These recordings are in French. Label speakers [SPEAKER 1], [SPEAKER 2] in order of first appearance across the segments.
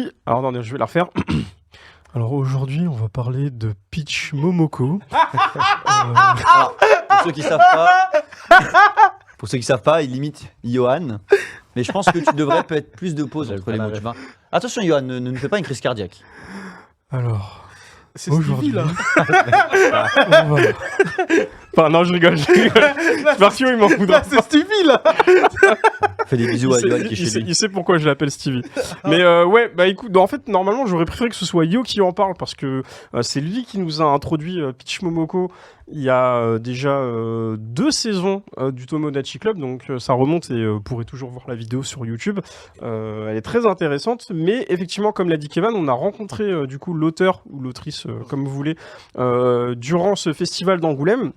[SPEAKER 1] aujourd'hui, alors attendez, je vais la refaire. Alors aujourd'hui, on va parler de Peach Momoko.
[SPEAKER 2] Alors, pour ceux qui savent pas, il imite Johan. Mais je pense que tu devrais peut-être plus de pauses entre les mots. Tu vois. Attention, Johan, ne nous fais pas une crise cardiaque.
[SPEAKER 1] Alors,
[SPEAKER 3] c'est Stevie là.
[SPEAKER 1] on va... Enfin, non, je rigole. Martio, il m'en voudra.
[SPEAKER 3] C'est Stevie là.
[SPEAKER 2] Fais des bisous à Johan qui est chez lui.
[SPEAKER 1] Il sait pourquoi je l'appelle Stevie. Mais ouais, bah écoute, en fait, normalement, j'aurais préféré que ce soit Yo qui en parle parce que c'est lui qui nous a introduit Peach Momoko il y a déjà 2 saisons du Tomodachi Club, donc ça remonte et vous pourrez toujours voir la vidéo sur YouTube. Elle est très intéressante, mais effectivement, comme l'a dit Kevin, on a rencontré du coup l'auteur ou l'autrice, comme vous voulez, durant ce festival d'Angoulême.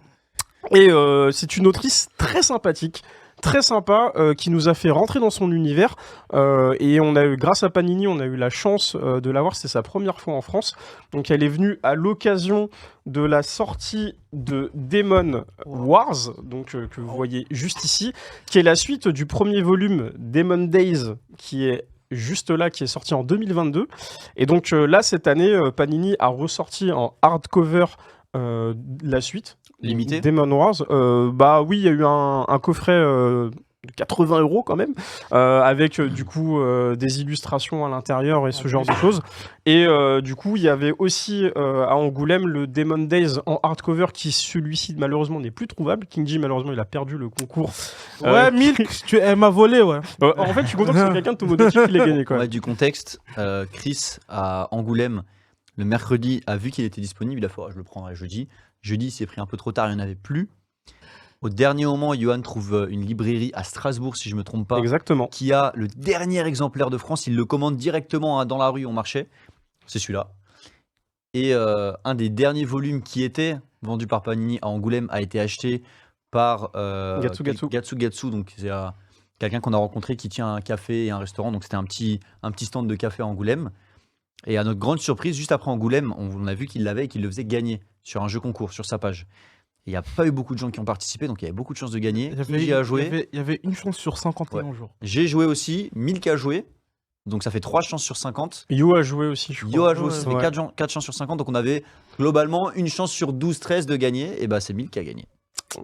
[SPEAKER 1] Et c'est une autrice très sympathique, très sympa, qui nous a fait rentrer dans son univers. Et on a eu, grâce à Panini, on a eu la chance de la voir. C'était sa première fois en France. Donc elle est venue à l'occasion de la sortie de Demon Wars, donc que vous voyez juste ici, qui est la suite du premier volume Demon Days, qui est juste là, qui est sorti en 2022. Et donc là, cette année, Panini a ressorti en hardcover la suite.
[SPEAKER 2] Limité
[SPEAKER 1] Demon Wars. Bah oui, il y a eu un coffret de 80 € quand même, avec du coup des illustrations à l'intérieur et ce genre de choses. Et du coup, il y avait aussi à Angoulême le Demon Days en hardcover qui, celui-ci, malheureusement, n'est plus trouvable. Kinji, malheureusement, il a perdu le concours.
[SPEAKER 3] Ouais, Milk, elle m'a volé, ouais.
[SPEAKER 1] En fait, je suis content que c'est quelqu'un de Tomodachi qui l'ait gagné, quoi.
[SPEAKER 2] Ouais, du contexte, Chris à Angoulême, le mercredi, a vu qu'il était disponible. Il a fait, je le prendrai jeudi. Jeudi, il s'est pris un peu trop tard, il n'y en avait plus. Au dernier moment, Johan trouve une librairie à Strasbourg, si je ne me trompe pas.
[SPEAKER 1] Exactement.
[SPEAKER 2] Qui a le dernier exemplaire de France. Il le commande directement dans la rue, on marchait. C'est celui-là. Et un des derniers volumes qui était vendu par Panini à Angoulême a été acheté par Gatsu. Donc c'est quelqu'un qu'on a rencontré qui tient un café et un restaurant. Donc c'était un petit stand de café à Angoulême. Et à notre grande surprise, juste après Angoulême, on a vu qu'il l'avait et qu'il le faisait gagner sur un jeu concours, sur sa page. Il n'y a pas eu beaucoup de gens qui ont participé, donc il y avait beaucoup de chances de gagner. Il
[SPEAKER 3] y avait une chance sur 51 jours.
[SPEAKER 2] J'ai joué aussi, Milk a joué, donc ça fait 3 chances sur 50.
[SPEAKER 1] Yo a joué aussi, je crois.
[SPEAKER 2] Yo a joué, ça fait 4 chances sur 50, donc on avait globalement une chance sur 12-13 de gagner, et bah c'est Milk qui a gagné.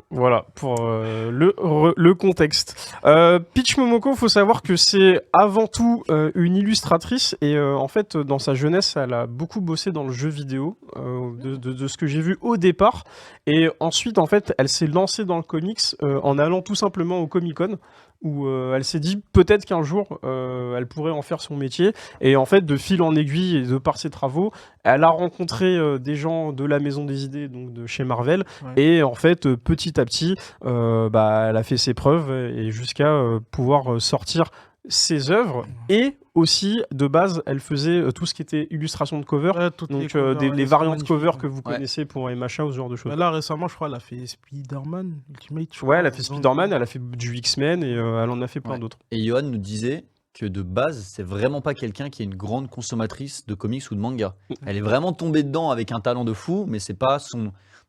[SPEAKER 1] Voilà pour le contexte. Peach Momoko, faut savoir que c'est avant tout une illustratrice et en fait dans sa jeunesse elle a beaucoup bossé dans le jeu vidéo de ce que j'ai vu au départ, et ensuite en fait elle s'est lancée dans le comics en allant tout simplement au Comic-Con où elle s'est dit peut-être qu'un jour elle pourrait en faire son métier, et en fait de fil en aiguille et de par ses travaux elle a rencontré des gens de la Maison des Idées, donc de chez Marvel, et en fait petit à petit elle a fait ses preuves et jusqu'à pouvoir sortir ses œuvres. Et aussi de base elle faisait tout ce qui était illustration de cover, donc les variantes cover que vous connaissez pour MHA ou ce genre de choses.
[SPEAKER 3] Mais là récemment je crois elle a fait Spider-Man Ultimate.
[SPEAKER 1] Ouais, elle a fait Spider-Man, elle a fait du X-Men et elle en a fait plein d'autres.
[SPEAKER 2] Et Johan nous disait que de base c'est vraiment pas quelqu'un qui est une grande consommatrice de comics ou de manga. Elle est vraiment tombée dedans avec un talent de fou, mais c'est pas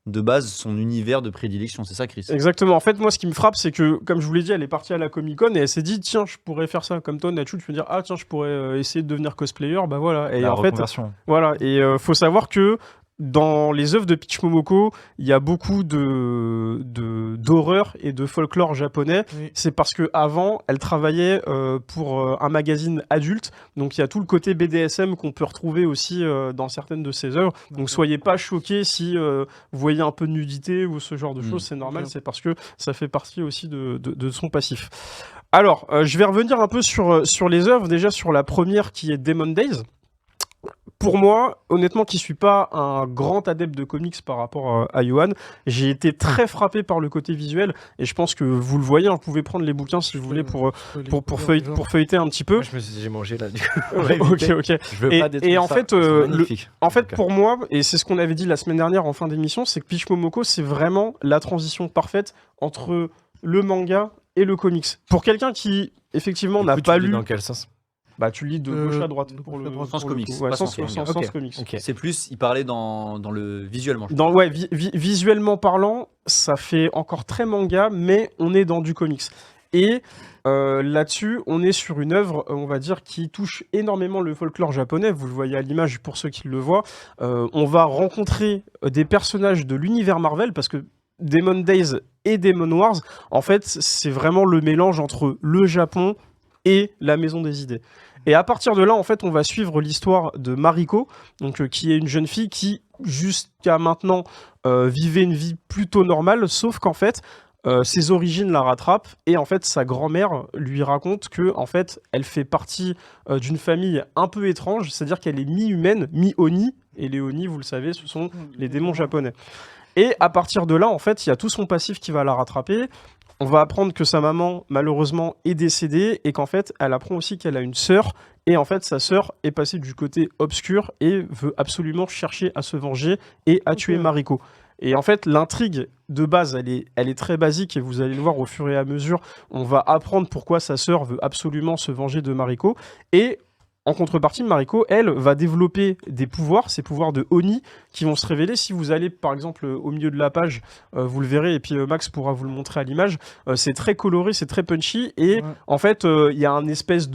[SPEAKER 2] de base son univers de prédilection, c'est ça Chris?
[SPEAKER 1] Exactement, en fait moi ce qui me frappe c'est que comme je vous l'ai dit elle est partie à la Comic Con et elle s'est dit tiens je pourrais faire ça, comme toi Nacho tu peux dire ah tiens je pourrais essayer de devenir cosplayer, bah voilà, et en fait voilà, et faut savoir que dans les œuvres de Peach Momoko, il y a beaucoup d'horreur et de folklore japonais. Oui. C'est parce que avant, elle travaillait pour un magazine adulte. Donc il y a tout le côté BDSM qu'on peut retrouver aussi dans certaines de ses œuvres. Donc soyez pas choqués si vous voyez un peu de nudité ou ce genre de choses. C'est normal, c'est parce que ça fait partie aussi de son passif. Alors, je vais revenir un peu sur les œuvres. Déjà sur la première qui est Demon Days. Pour moi, honnêtement, qui ne suis pas un grand adepte de comics par rapport à Johan, j'ai été très frappé par le côté visuel, et je pense que vous le voyez, vous pouvez prendre les bouquins si vous voulez pour feuilleter un petit peu.
[SPEAKER 4] Moi, j'ai mangé là.
[SPEAKER 1] Ok.
[SPEAKER 4] Je veux pas
[SPEAKER 1] et en fait, pour moi, et c'est ce qu'on avait dit la semaine dernière en fin d'émission, c'est que Peach Momoko, c'est vraiment la transition parfaite entre le manga et le comics. Pour quelqu'un qui, effectivement, n'a pas lu...
[SPEAKER 4] Dans quel sens ?
[SPEAKER 1] Bah tu lis de gauche à droite pour le
[SPEAKER 2] sens comics.
[SPEAKER 1] Sens comics.
[SPEAKER 2] Okay. C'est plus, il parlait dans le visuellement.
[SPEAKER 1] Visuellement parlant, ça fait encore très manga, mais on est dans du comics. Et là-dessus, on est sur une œuvre, on va dire, qui touche énormément le folklore japonais. Vous le voyez à l'image pour ceux qui le voient. On va rencontrer des personnages de l'univers Marvel parce que Demon Days et Demon Wars, en fait, c'est vraiment le mélange entre le Japon et la Maison des Idées. Et à partir de là, en fait, on va suivre l'histoire de Mariko, donc, qui est une jeune fille qui, jusqu'à maintenant, vivait une vie plutôt normale, sauf qu'en fait, ses origines la rattrapent, et en fait, sa grand-mère lui raconte que, en fait, elle fait partie d'une famille un peu étrange, c'est-à-dire qu'elle est mi-humaine, mi-oni, et les oni, vous le savez, ce sont les démons japonais. Et à partir de là, en fait, il y a tout son passif qui va la rattraper. On va apprendre que sa maman, malheureusement, est décédée et qu'en fait, elle apprend aussi qu'elle a une sœur. Et en fait, sa sœur est passée du côté obscur et veut absolument chercher à se venger et à tuer Mariko. Et en fait, l'intrigue de base, elle est très basique et vous allez le voir au fur et à mesure. On va apprendre pourquoi sa sœur veut absolument se venger de Mariko. Et en contrepartie, Mariko, elle, va développer des pouvoirs, ces pouvoirs de Oni, qui vont se révéler si vous allez, par exemple, au milieu de la page, vous le verrez, et puis Max pourra vous le montrer à l'image. C'est très coloré, c'est très punchy, et en fait, il y a une espèce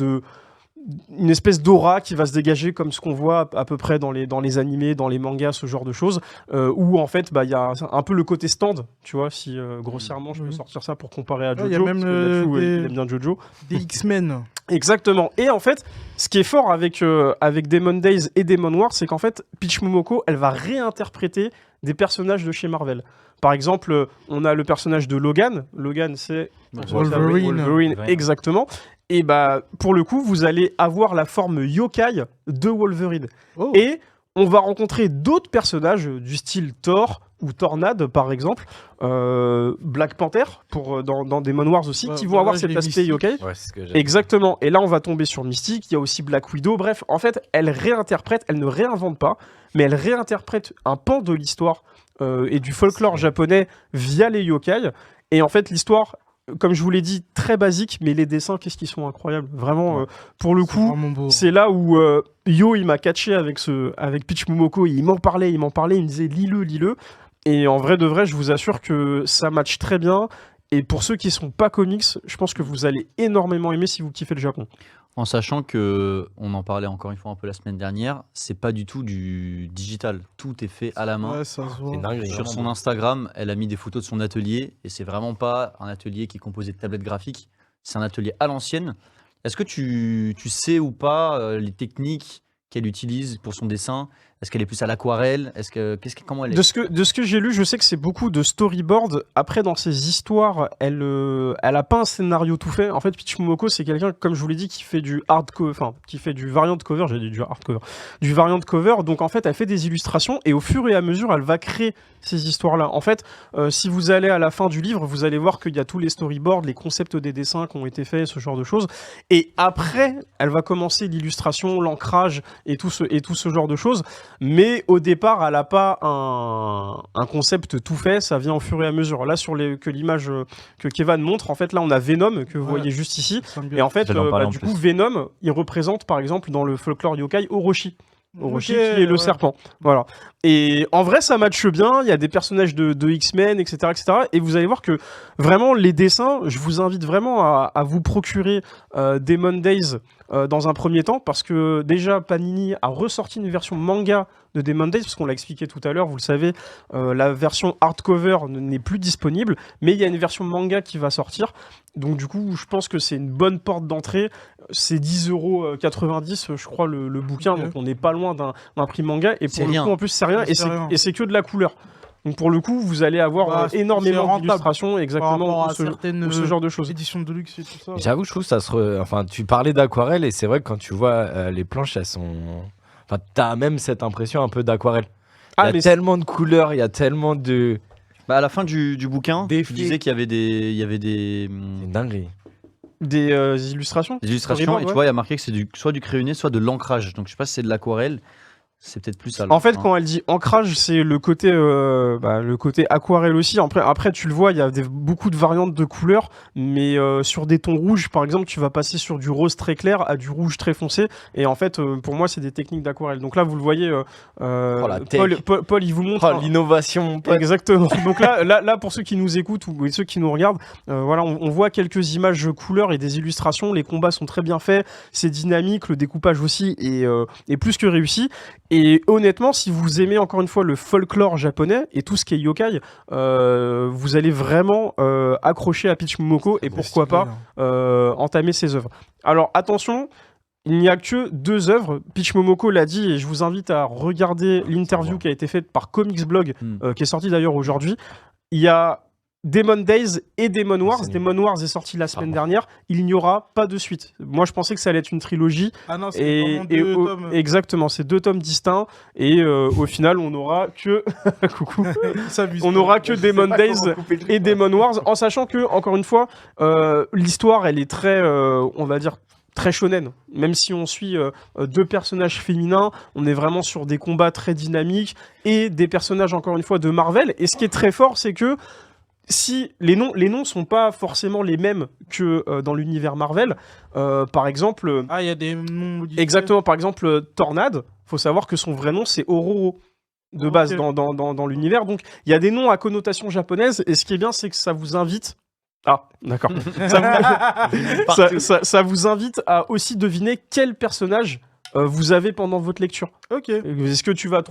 [SPEAKER 1] d'aura qui va se dégager comme ce qu'on voit à peu près dans les animés, dans les mangas, ce genre de choses, où en fait il y a un peu le côté stand, tu vois, si grossièrement je peux sortir ça pour comparer à Jojo,
[SPEAKER 3] il y a même
[SPEAKER 1] parce que Natsu, il aime bien Jojo.
[SPEAKER 3] des X-Men.
[SPEAKER 1] Exactement. Et en fait, ce qui est fort avec Demon Days et Demon Wars, c'est qu'en fait, Peach Momoko, elle va réinterpréter des personnages de chez Marvel. Par exemple, on a le personnage de Logan. Logan, c'est Wolverine, exactement. Et bah, pour le coup, vous allez avoir la forme yokai de Wolverine.
[SPEAKER 3] Oh.
[SPEAKER 1] Et on va rencontrer d'autres personnages du style Thor ou Tornade, par exemple, Black Panther, dans Demon Wars aussi, qui vont avoir cet aspect yokai.
[SPEAKER 4] Ouais, c'est ce que j'ai.
[SPEAKER 1] Exactement. Et là, on va tomber sur Mystique. Il y a aussi Black Widow. Bref, en fait, elle réinterprète, elle ne réinvente pas, mais elle réinterprète un pan de l'histoire et du folklore japonais via les yokai. Et en fait, l'histoire, comme je vous l'ai dit, très basique, mais les dessins, qu'est-ce qu'ils sont incroyables. Vraiment, pour le coup, c'est là où Yo, il m'a catché avec Peach Momoko. Il m'en parlait, il me disait lis-le. Et en vrai de vrai, je vous assure que ça match très bien. Et pour ceux qui sont pas comics, je pense que vous allez énormément aimer si vous kiffez le Japon.
[SPEAKER 2] En sachant que, on en parlait encore une fois un peu la semaine dernière, c'est pas du tout du digital. Tout est fait à la main.
[SPEAKER 3] Ouais, ça se voit.
[SPEAKER 4] C'est dingue.
[SPEAKER 2] Sur son Instagram, elle a mis des photos de son atelier et c'est vraiment pas un atelier qui est composé de tablettes graphiques. C'est un atelier à l'ancienne. Est-ce que tu sais ou pas les techniques qu'elle utilise pour son dessin? Est-ce qu'elle est plus à l'aquarelle? Comment elle est?
[SPEAKER 1] De ce que j'ai lu, je sais que c'est beaucoup de storyboard. Après, dans ses histoires, elle a pas un scénario tout fait. En fait, Peach Momoko, c'est quelqu'un, comme je vous l'ai dit, qui fait du qui fait du variant cover. J'ai dit du hardcover, du variant cover. Donc en fait, elle fait des illustrations et au fur et à mesure, elle va créer ces histoires-là. En fait, si vous allez à la fin du livre, vous allez voir qu'il y a tous les storyboards, les concepts des dessins qui ont été faits, ce genre de choses. Et après, elle va commencer l'illustration, l'ancrage et tout ce genre de choses. Mais au départ, elle n'a pas un concept tout fait, ça vient au fur et à mesure. Là, que l'image que Kevin montre, en fait, là, on a Venom, que vous voyez juste ici. Et en fait, du coup, Venom, il représente, par exemple, dans le folklore yokai, Orochi. Orochi qui est le serpent. Voilà. Et en vrai, ça matche bien. Il y a des personnages de X-Men, etc., etc. Et vous allez voir que vraiment, les dessins, je vous invite vraiment à vous procurer Demon Days dans un premier temps, parce que déjà, Panini a ressorti une version manga de Demon Days, parce qu'on l'a expliqué tout à l'heure, vous le savez, la version hardcover n'est plus disponible, mais il y a une version manga qui va sortir. Donc du coup, je pense que c'est une bonne porte d'entrée. C'est 10,90 €, je crois, le bouquin, donc on n'est pas loin d'un prix manga. Et pour le coup, en plus, c'est rien, et c'est que de la couleur. Donc pour le coup, vous allez avoir énormément d'illustrations, exactement, ou ce genre de choses.
[SPEAKER 3] Édition de luxe et tout ça.
[SPEAKER 4] J'avoue, je trouve ça Enfin, tu parlais d'aquarelle et c'est vrai que quand tu vois les planches, elles sont. Enfin, t'as même cette impression un peu d'aquarelle. Il y a tellement de couleurs, il y a tellement de.
[SPEAKER 2] Bah à la fin du bouquin,
[SPEAKER 4] Des
[SPEAKER 2] tu disais qu'il y avait des
[SPEAKER 4] C'est une dinguerie.
[SPEAKER 1] Des illustrations.
[SPEAKER 2] Des illustrations, et tu vois, il y a marqué que c'est soit du crayonné, soit de l'ancrage. Donc je sais pas si c'est de l'aquarelle. C'est peut-être plus ça.
[SPEAKER 1] En fait, quand elle dit ancrage, c'est le côté aquarelle aussi. Après, tu le vois, il y a beaucoup de variantes de couleurs, mais sur des tons rouges, par exemple, tu vas passer sur du rose très clair à du rouge très foncé. Et en fait, pour moi, c'est des techniques d'aquarelle. Donc là, vous le voyez, Paul, il vous montre
[SPEAKER 4] l'innovation.
[SPEAKER 1] Exactement. Donc là, pour ceux qui nous écoutent ou ceux qui nous regardent, voilà, on voit quelques images couleurs et des illustrations. Les combats sont très bien faits, c'est dynamique, le découpage aussi est plus que réussi. Et honnêtement, si vous aimez encore une fois le folklore japonais et tout ce qui est yokai, vous allez vraiment accrocher à Peach Momoko et pourquoi pas entamer ses œuvres. Alors attention, il n'y a que 2 œuvres. Peach Momoko l'a dit et je vous invite à regarder l'interview qui a été faite par Comics Blog, qui est sortie d'ailleurs aujourd'hui. Il y a Demon Days et Demon Wars. Demon Wars est sorti la semaine dernière. Il n'y aura pas de suite. Moi, je pensais que ça allait être une trilogie.
[SPEAKER 3] Ah non, c'est vraiment 2 tomes.
[SPEAKER 1] Exactement, c'est 2 tomes distincts. Et au final, on n'aura que... Coucou. On n'aura que Demon Days et Demon Wars. En sachant que, encore une fois, l'histoire, elle est très, on va dire, très shonen. Même si on suit 2 personnages féminins, on est vraiment sur des combats très dynamiques et des personnages, encore une fois, de Marvel. Et ce qui est très fort, c'est que si les noms sont pas forcément les mêmes que dans l'univers Marvel, par exemple...
[SPEAKER 3] il y a des noms modifiés.
[SPEAKER 1] Exactement, par exemple, Tornade, faut savoir que son vrai nom, c'est Ororo, de base, dans l'univers. Donc, il y a des noms à connotation japonaise, et ce qui est bien, c'est que ça vous invite... Ah, d'accord. ça vous invite à aussi deviner quel personnage vous avez pendant votre lecture.
[SPEAKER 3] Ok.
[SPEAKER 1] Est-ce que tu vas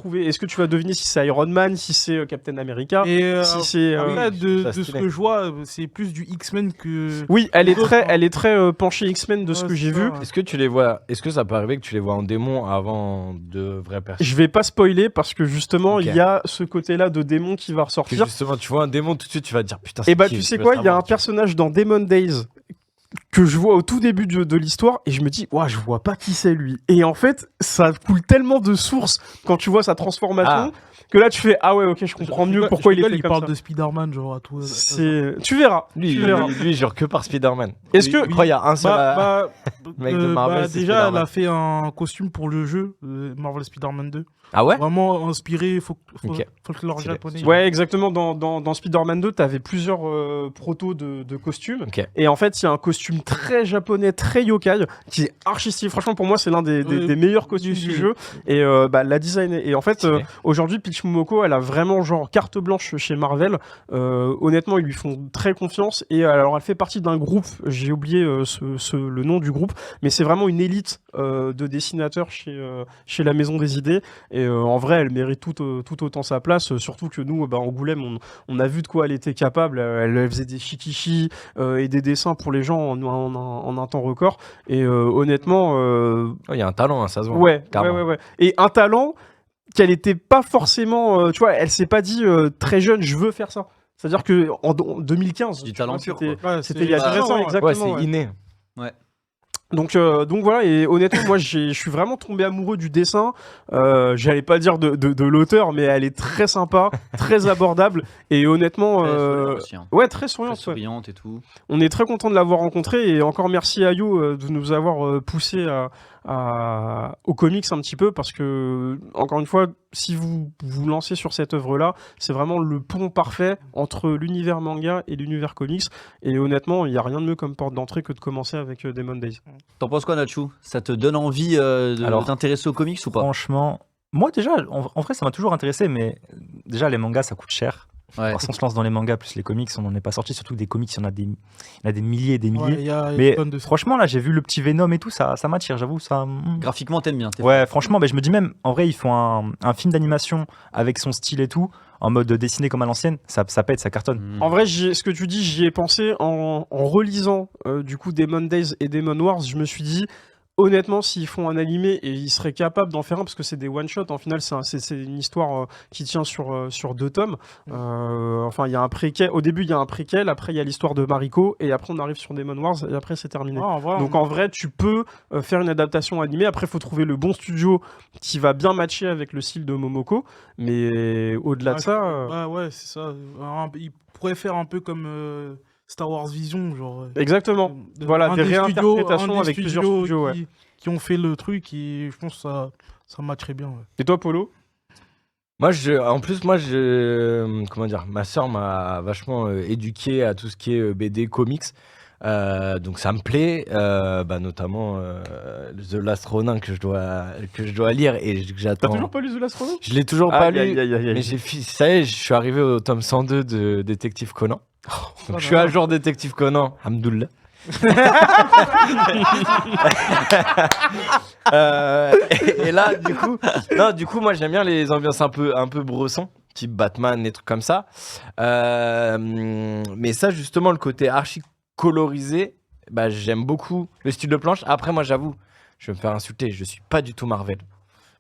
[SPEAKER 1] deviner si c'est Iron Man, si c'est Captain America, si c'est
[SPEAKER 3] après, de ce que je vois, c'est plus du X-Men que...
[SPEAKER 1] Oui, elle est très penchée X-Men de ce que j'ai vu.
[SPEAKER 4] Est-ce que tu les vois, est-ce que ça peut arriver que tu les vois en démon avant de vraies personnes?
[SPEAKER 1] Je vais pas spoiler parce que justement, il y a ce côté-là de démon qui va ressortir.
[SPEAKER 4] Justement, tu vois un démon tout de suite, tu vas te dire putain.
[SPEAKER 1] Et bah tu sais quoi, il y a un personnage dans Demon Days que je vois au tout début de l'histoire et je me dis je vois pas qui c'est lui, et en fait ça coule tellement de sources quand tu vois sa transformation que là tu fais ok, je comprends mieux pourquoi il est fait
[SPEAKER 3] il
[SPEAKER 1] comme
[SPEAKER 3] parle
[SPEAKER 1] ça.
[SPEAKER 3] de Spider-Man genre à tout.
[SPEAKER 1] Tu verras.
[SPEAKER 4] Lui jure que par Spider-Man.
[SPEAKER 1] Est-ce que
[SPEAKER 4] je crois il y a un seul mec de Marvel, c'est
[SPEAKER 3] déjà
[SPEAKER 4] Spider-Man.
[SPEAKER 3] elle a fait un costume pour le jeu Marvel Spider-Man 2.
[SPEAKER 4] Ah ouais?
[SPEAKER 3] Vraiment inspiré folklore japonais.
[SPEAKER 1] Ouais, exactement. Dans Spider-Man 2, t'avais plusieurs protos de costumes. Et en fait, il y a un costume très japonais, très yokai, qui est archi stylé. Franchement, pour moi, c'est l'un des meilleurs costumes du jeu. Et la design. Et en fait, aujourd'hui, Peach Momoko, elle a vraiment genre carte blanche chez Marvel. Honnêtement, ils lui font très confiance. Et alors, elle fait partie d'un groupe. J'ai oublié le nom du groupe, mais c'est vraiment une élite de dessinateurs chez la Maison des Idées. Et en vrai, elle mérite tout autant sa place, surtout que nous, Angoulême, on a vu de quoi elle était capable. Elle faisait des shikishi et des dessins pour les gens en un temps record. Et honnêtement...
[SPEAKER 4] Il y a un talent, ça se voit.
[SPEAKER 1] Ouais. Et un talent qu'elle n'était pas forcément... tu vois, elle s'est pas dit très jeune, je veux faire ça. C'est-à-dire qu'en 2015...
[SPEAKER 2] Du talent pur,
[SPEAKER 1] c'était il y a 10 ans, exactement.
[SPEAKER 4] Ouais, c'est inné.
[SPEAKER 2] Ouais.
[SPEAKER 1] Donc voilà, et honnêtement, moi je suis vraiment tombé amoureux du dessin. J'allais pas dire de l'auteur, mais elle est très sympa, très abordable, et honnêtement, très souriante
[SPEAKER 2] et tout.
[SPEAKER 1] On est très content de l'avoir rencontrée, et encore merci à You de nous avoir poussé aux comics un petit peu, parce que encore une fois, si vous vous lancez sur cette œuvre-là, c'est vraiment le pont parfait entre l'univers manga et l'univers comics, et honnêtement, il n'y a rien de mieux comme porte d'entrée que de commencer avec Demon Days.
[SPEAKER 2] T'en penses quoi, Nachu? Ça te donne envie de t'intéresser aux comics ou pas?
[SPEAKER 5] Franchement, moi déjà, en vrai, ça m'a toujours intéressé, mais déjà, les mangas, ça coûte cher.
[SPEAKER 2] Ouais.
[SPEAKER 5] Alors, si on se lance dans les mangas plus les comics, on n'en est pas sorti. Surtout des comics, il y en a des milliers et des milliers.
[SPEAKER 3] Il y a
[SPEAKER 5] mais
[SPEAKER 3] une tonne de...
[SPEAKER 5] franchement, là, j'ai vu le petit Venom et tout, ça m'attire, j'avoue.
[SPEAKER 2] Graphiquement, t'aimes bien.
[SPEAKER 5] Ouais, franchement, je me dis même, en vrai, ils font un film d'animation avec son style et tout, en mode dessiné comme à l'ancienne, ça pète, ça cartonne.
[SPEAKER 1] En vrai, ce que tu dis, j'y ai pensé en relisant du coup Demon Days et Demon Wars. Je me suis dit, honnêtement, s'ils font un animé, et ils seraient capables d'en faire un, parce que c'est des one-shots, en final, c'est une histoire qui tient sur 2 tomes. Enfin, il y a un préquel. Au début, il y a un préquel, après, il y a l'histoire de Mariko, et après, on arrive sur Demon Wars, et après, c'est terminé. Donc, en vrai, tu peux faire une adaptation animée. Après, il faut trouver le bon studio qui va bien matcher avec le style de Momoko. Mais au-delà de ça...
[SPEAKER 3] ouais, c'est ça. Il pourrait faire un peu comme... Star Wars Vision, genre.
[SPEAKER 1] Exactement. Voilà, des réinterprétations avec plusieurs studios, ouais.
[SPEAKER 3] Qui ont fait le truc et je pense que ça matcherait bien. Ouais.
[SPEAKER 1] Et toi, Polo?
[SPEAKER 4] Moi, comment dire, ma sœur m'a vachement éduqué à tout ce qui est BD, comics. Donc ça me plaît, notamment The Last Ronin que je dois lire et que j'attends.
[SPEAKER 1] T'as toujours pas lu The Last Ronin?
[SPEAKER 4] Je l'ai toujours pas lu, mais ça y est, je suis arrivé au tome 102 de Détective Conan. Donc je suis à jour Détective Conan, Hamdoullah. Et là, du coup, moi j'aime bien les ambiances un peu bresson, type Batman, des trucs comme ça. Mais ça, justement, le côté archi colorisé, j'aime beaucoup le style de planche. Après, moi, j'avoue, je vais me faire insulter, je suis pas du tout Marvel.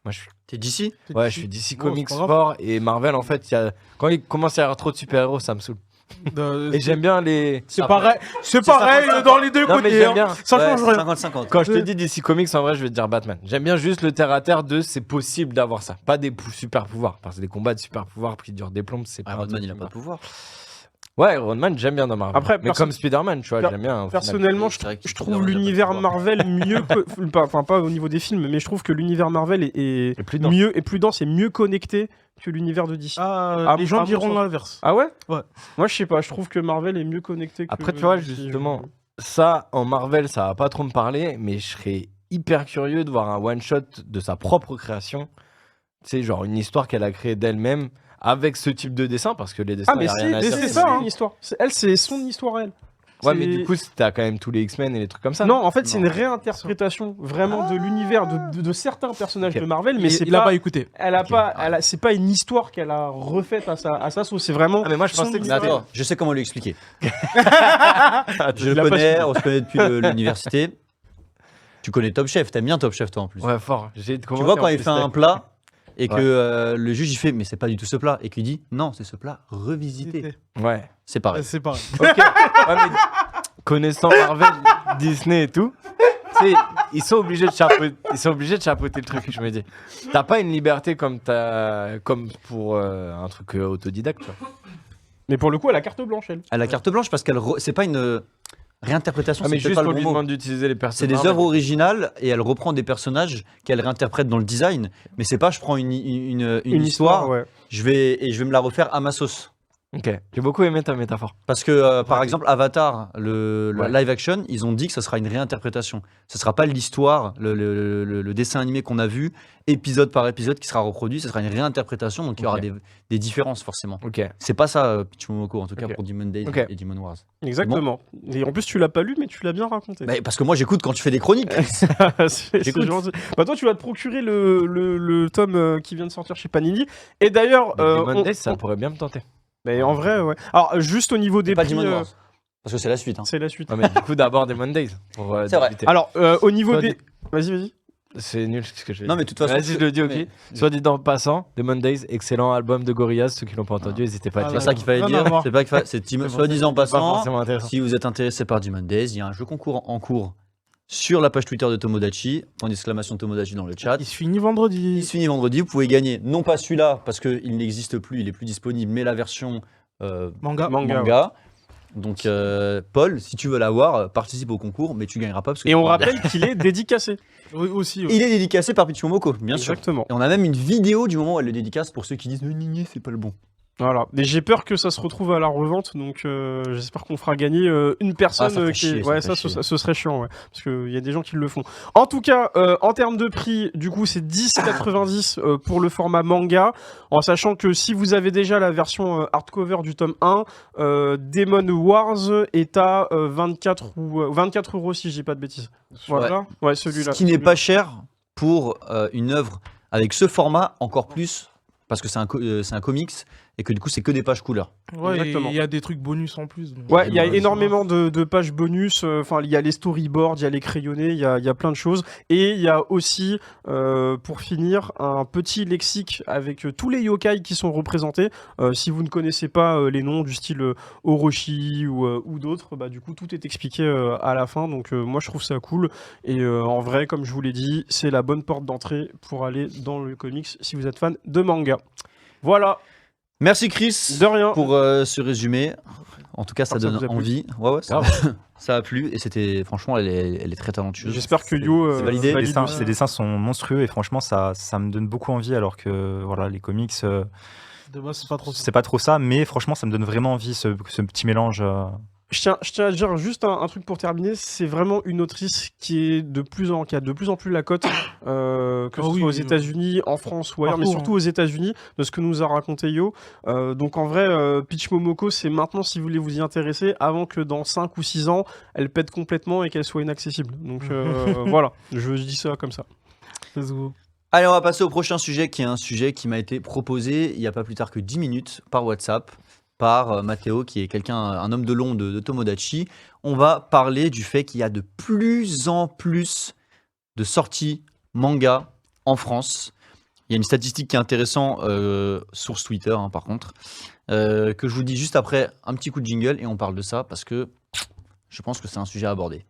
[SPEAKER 4] Moi,
[SPEAKER 2] T'es d'ici?
[SPEAKER 4] Ouais, je suis DC Comics fort et Marvel, en fait, quand il commence à y avoir trop de super-héros, ça me saoule. Et j'aime bien les.
[SPEAKER 3] C'est pareil dans les deux
[SPEAKER 4] Non, mais
[SPEAKER 3] côtés.
[SPEAKER 4] j'aime bien.
[SPEAKER 3] Ça change rien.
[SPEAKER 2] 50-50.
[SPEAKER 4] Quand je te dis DC Comics, en vrai, je vais te dire Batman. J'aime bien juste le terre à terre de c'est possible d'avoir ça. Pas des super pouvoirs. Parce que des combats de super pouvoirs qui durent des plombes, c'est pas.
[SPEAKER 2] Iron Man, il a pas de pouvoir.
[SPEAKER 4] Ouais, Iron Man, j'aime bien dans Marvel.
[SPEAKER 1] Après,
[SPEAKER 4] mais comme Spider-Man, tu vois, j'aime bien.
[SPEAKER 1] Personnellement, je trouve l'univers Marvel mieux que. Enfin, pas au niveau des films, mais je trouve que l'univers Marvel est mieux et plus dense et mieux connecté que l'univers de DC.
[SPEAKER 3] Les gens diront l'inverse.
[SPEAKER 1] Ah ouais?
[SPEAKER 3] Ouais.
[SPEAKER 1] Moi, je sais pas, je trouve que Marvel est mieux connecté que.
[SPEAKER 4] Après, tu vois, justement, ça, en Marvel, ça va pas trop me parler, mais je serais hyper curieux de voir un one-shot de sa propre création. Tu sais, genre une histoire qu'elle a créée d'elle-même. Avec ce type de dessin, parce que les dessins,
[SPEAKER 1] mais c'est ça, une histoire. Elle, c'est son histoire, elle.
[SPEAKER 4] Ouais, mais du coup, t'as quand même tous les X-Men et les trucs comme ça.
[SPEAKER 1] Non, en fait, c'est une réinterprétation vraiment de l'univers de certains personnages de Marvel, mais
[SPEAKER 3] il a pas écouté.
[SPEAKER 1] C'est pas une histoire qu'elle a refaite à sa sauce, c'est vraiment.
[SPEAKER 4] Ah, mais moi, je pensais que
[SPEAKER 2] Mais attends, je sais comment lui expliquer. Je le connais, on se connaît depuis l'université. Tu connais Top Chef, t'aimes bien Top Chef, toi, en plus.
[SPEAKER 4] Ouais, fort.
[SPEAKER 2] Tu vois, quand il fait un plat. Et que le juge il fait mais c'est pas du tout ce plat et qu'il dit non c'est ce plat revisité.
[SPEAKER 4] Ouais.
[SPEAKER 2] C'est pareil.
[SPEAKER 3] C'est pareil.
[SPEAKER 4] Ok. Ouais, mais connaissant Marvel, Disney et tout, ils sont obligés de chapeauter le truc. Je me dis, t'as pas une liberté comme pour un truc autodidacte. Tu vois.
[SPEAKER 1] Mais pour le coup, elle a carte blanche, elle.
[SPEAKER 2] Elle a carte blanche parce qu'elle c'est pas une réinterprétation.
[SPEAKER 4] Mais
[SPEAKER 2] c'est
[SPEAKER 4] juste
[SPEAKER 2] pas
[SPEAKER 4] pour
[SPEAKER 2] le
[SPEAKER 4] lui
[SPEAKER 2] bon mot.
[SPEAKER 4] demander d'utiliser les personnages.
[SPEAKER 2] C'est des œuvres originales et elle reprend des personnages qu'elle réinterprète dans le design. Mais c'est pas je prends une histoire,
[SPEAKER 1] ouais.
[SPEAKER 2] je vais me la refaire à ma sauce.
[SPEAKER 4] Ok, j'ai beaucoup aimé ta métaphore.
[SPEAKER 2] Parce que par exemple Avatar, le live action, ils ont dit que ça sera une réinterprétation. Ce sera pas l'histoire, le dessin animé qu'on a vu, épisode par épisode qui sera reproduit. Ce sera une réinterprétation, donc il y aura des différences forcément.
[SPEAKER 4] Ok.
[SPEAKER 2] C'est pas ça Pitch Momoko en tout cas pour Demon Days et Demon Wars.
[SPEAKER 1] Exactement. Et en plus tu l'as pas lu mais tu l'as bien raconté.
[SPEAKER 2] Bah, parce que moi j'écoute quand tu fais des chroniques.
[SPEAKER 1] c'est gentil. Bah toi tu vas te procurer le tome qui vient de sortir chez Panini. Et d'ailleurs
[SPEAKER 4] Demon Days, ça pourrait bien me tenter.
[SPEAKER 1] Mais en vrai, ouais. Alors, juste au niveau des
[SPEAKER 2] pas
[SPEAKER 1] prix...
[SPEAKER 2] Demon Wars. Parce que c'est la suite. Hein.
[SPEAKER 1] C'est la suite.
[SPEAKER 4] Ouais, mais du coup, d'abord Demon Days.
[SPEAKER 2] C'est vrai.
[SPEAKER 1] Alors, au niveau des... Vas-y.
[SPEAKER 4] C'est nul ce que je
[SPEAKER 2] Non, mais de toute façon...
[SPEAKER 4] Vas-y, je le dis, ok. Soit dit en passant, Demon Days, excellent album de Gorillaz. Ceux qui l'ont pas entendu, n'hésitez pas à
[SPEAKER 2] C'est
[SPEAKER 4] dire.
[SPEAKER 2] ça qu'il fallait dire. C'est pas soit dit en passant.
[SPEAKER 4] Intéressant.
[SPEAKER 2] Si vous êtes intéressé par Demon Days, il y a un jeu concours en cours sur la page Twitter de Tomodachi, en exclamation Tomodachi dans le chat.
[SPEAKER 3] Il se finit vendredi.
[SPEAKER 2] Il se finit vendredi, vous pouvez gagner, non pas celui-là, parce qu'il n'existe plus, il est plus disponible, mais la version manga. Donc Paul, si tu veux l'avoir, participe au concours, mais tu gagneras pas. Parce que
[SPEAKER 1] et on rappelle qu'il est dédicacé.
[SPEAKER 3] Oui, aussi.
[SPEAKER 2] Il est dédicacé par Pitch Momoko, bien sûr.
[SPEAKER 1] Exactement.
[SPEAKER 2] Et on a même une vidéo du moment où elle le dédicace pour ceux qui disent Nini, c'est pas le bon.
[SPEAKER 1] Voilà. Mais j'ai peur que ça se retrouve à la revente, donc j'espère qu'on fera gagner une personne
[SPEAKER 2] chier,
[SPEAKER 1] ouais, ça ce serait chiant, ouais. Parce qu'il y a des gens qui le font. En tout cas, en termes de prix, du coup, c'est 10,90 pour le format manga, en sachant que si vous avez déjà la version hardcover du tome 1, Demon Wars est à 24 € si je dis pas de bêtises. Voilà. Ouais, celui-là.
[SPEAKER 2] Ce qui n'est pas cher pour une œuvre avec ce format, encore plus, parce que c'est un comics, et que du coup c'est que des pages couleurs.
[SPEAKER 3] Ouais,
[SPEAKER 1] exactement.
[SPEAKER 3] Il y a des trucs bonus en plus. Donc.
[SPEAKER 1] Ouais, il y a énormément de pages bonus. Enfin, il y a les storyboards, il y a les crayonnés, il y a plein de choses. Et il y a aussi, pour finir, un petit lexique avec tous les yokai qui sont représentés. Si vous ne connaissez pas les noms du style Orochi ou d'autres, bah, du coup, tout est expliqué à la fin. Donc, moi, je trouve ça cool. Et en vrai, comme je vous l'ai dit, c'est la bonne porte d'entrée pour aller dans le comics si vous êtes fan de manga. Voilà.
[SPEAKER 2] Merci Chris
[SPEAKER 1] De rien.
[SPEAKER 2] pour ce résumé. En tout cas, ça
[SPEAKER 1] J'espère que
[SPEAKER 2] donne
[SPEAKER 1] ça vous a plu.
[SPEAKER 2] envie. Ouais, ça a plu et c'était franchement, elle est très talentueuse.
[SPEAKER 1] J'espère que Yo
[SPEAKER 2] c'est validé.
[SPEAKER 5] Ces dessins,
[SPEAKER 1] aussi.
[SPEAKER 5] ces dessins sont monstrueux et franchement, ça me donne beaucoup envie. Alors que voilà, les comics,
[SPEAKER 3] De moi, c'est pas trop ça.
[SPEAKER 5] c'est pas trop ça, mais franchement, ça me donne vraiment envie ce petit mélange.
[SPEAKER 1] Je tiens à dire juste un truc pour terminer. C'est vraiment une autrice qui a de plus en plus la cote, que ce soit aux États-Unis, en France ou ailleurs, mais
[SPEAKER 3] Partout,
[SPEAKER 1] surtout aux États-Unis, de ce que nous a raconté Yo. Donc en vrai, Peach Momoko, c'est maintenant si vous voulez vous y intéresser, avant que dans 5 ou 6 ans, elle pète complètement et qu'elle soit inaccessible. Donc voilà, je dis ça comme ça.
[SPEAKER 3] Let's go.
[SPEAKER 2] Allez, on va passer au prochain sujet qui est un sujet qui m'a été proposé il n'y a pas plus tard que 10 minutes par WhatsApp par Matteo, qui est un homme de long de Tomodachi. On va parler du fait qu'il y a de plus en plus de sorties manga en France. Il y a une statistique qui est intéressante, source Twitter par contre, que je vous dis juste après un petit coup de jingle et on parle de ça parce que je pense que c'est un sujet à aborder.